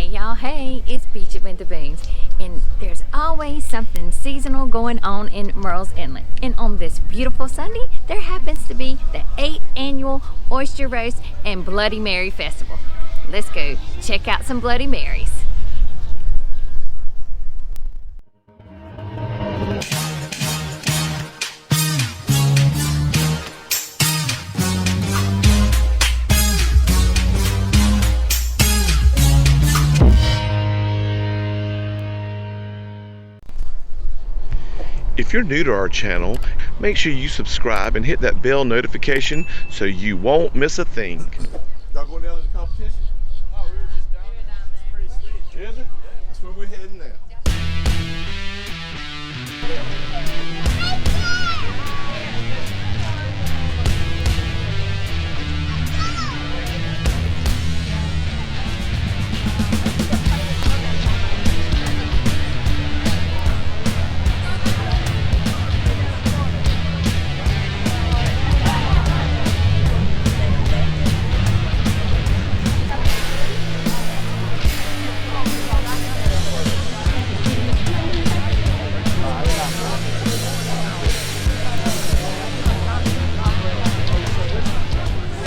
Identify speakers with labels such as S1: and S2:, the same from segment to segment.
S1: Hey y'all, hey, it's Beachin With The Boones, and there's always something seasonal going on in Murrells Inlet. And on this beautiful Sunday, there happens to be the 8th annual Oyster Roast and Bloody Mary Festival. Let's go check out some Bloody Marys.
S2: If you're new to our channel, make sure you subscribe and hit that bell notification so you won't miss a thing. Y'all going down to the competition? Oh, we were just down there. It's pretty sweet. Is it? That's where we're heading now.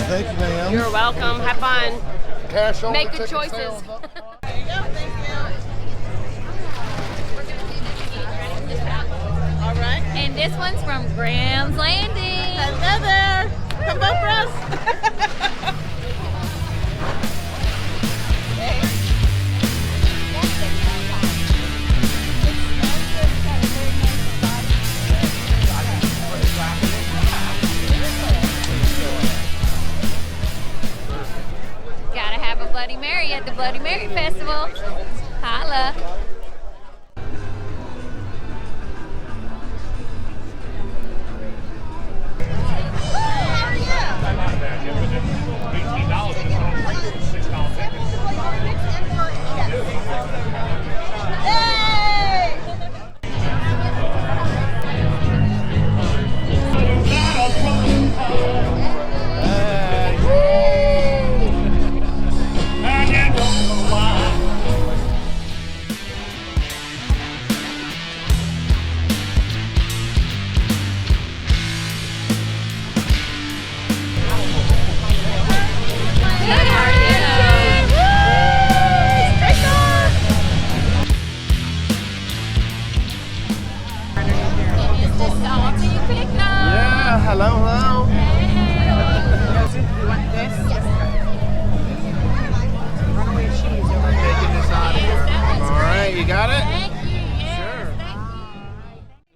S3: Thank you, ma'am.
S4: You're welcome. Have fun.
S3: Cash on
S4: Make
S3: the
S4: good
S3: ticket
S4: choices.
S3: sales.
S4: There you go. Thank you. We're going to do this all right.
S1: And this one's from Graham's Landing.
S4: Hello there. Come vote for us.
S1: Gotta have a Bloody Mary at the Bloody Mary Festival. Holla.
S3: Hello, hello.
S4: You want this? Yes. Runaway cheese.
S3: I'm taking this out of here. All right, you got it?
S1: Thank you. Yes,
S3: Sure.
S1: thank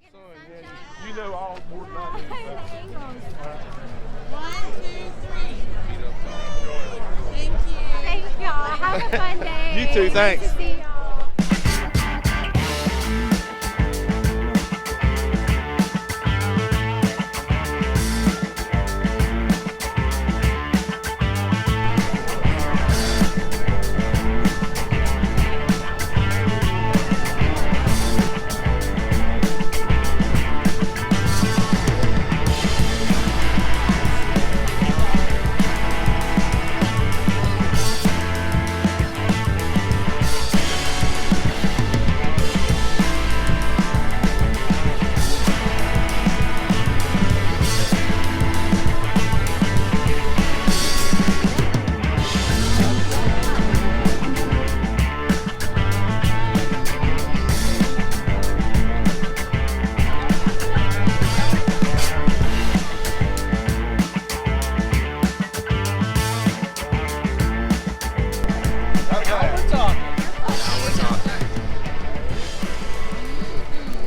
S1: you.
S2: You know all more than I do.
S4: 1, 2, 3. Thank you.
S1: Thank y'all. Have a fun day.
S2: You too, thanks.
S1: Nice to see y'all.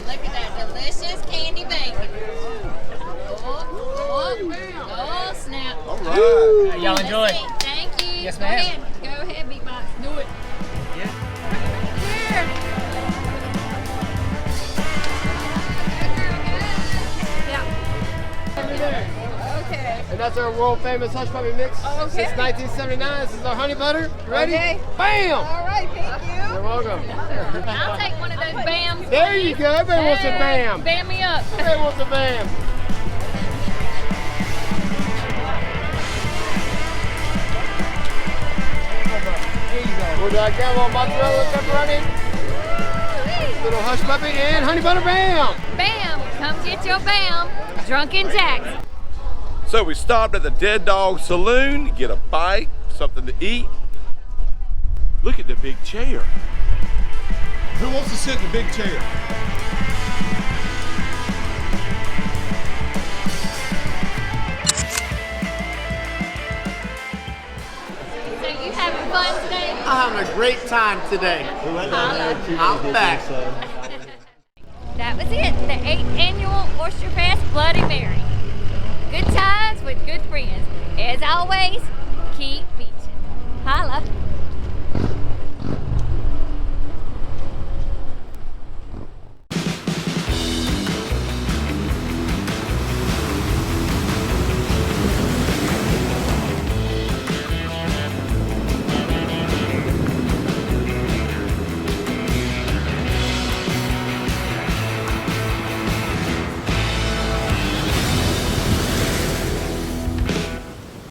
S1: Look at that delicious candy bacon. Oh, snap.
S2: All right.
S5: Y'all enjoy.
S1: Thank you.
S5: Yes, ma'am.
S1: Go ahead, Beatbox. Do it.
S4: Okay.
S5: And that's our world famous hush puppy mix.
S4: Okay.
S5: Since 1979. This is our honey butter. You ready?
S4: Okay.
S5: Bam!
S4: All right. Thank you.
S5: You're welcome.
S1: I'll take one of those bams.
S5: There you go. Everybody wants a bam.
S1: Bam me up.
S5: Everybody wants a bam. There you go. Would I get a little mozzarella pepperoni? Little hush puppy and honey butter bam!
S1: Bam! Come get your bam! Drunken Jacks.
S2: So we stopped at the Dead Dog Saloon to get a bite, something to eat. Look at the big chair.
S6: Who wants to sit in the big chair?
S1: So you having fun today?
S3: I'm having a great time today. I'm back.
S1: That was it, the 8th annual Oyster Fest Bloody Mary. Good times with good friends. As always, keep beaching. Holla.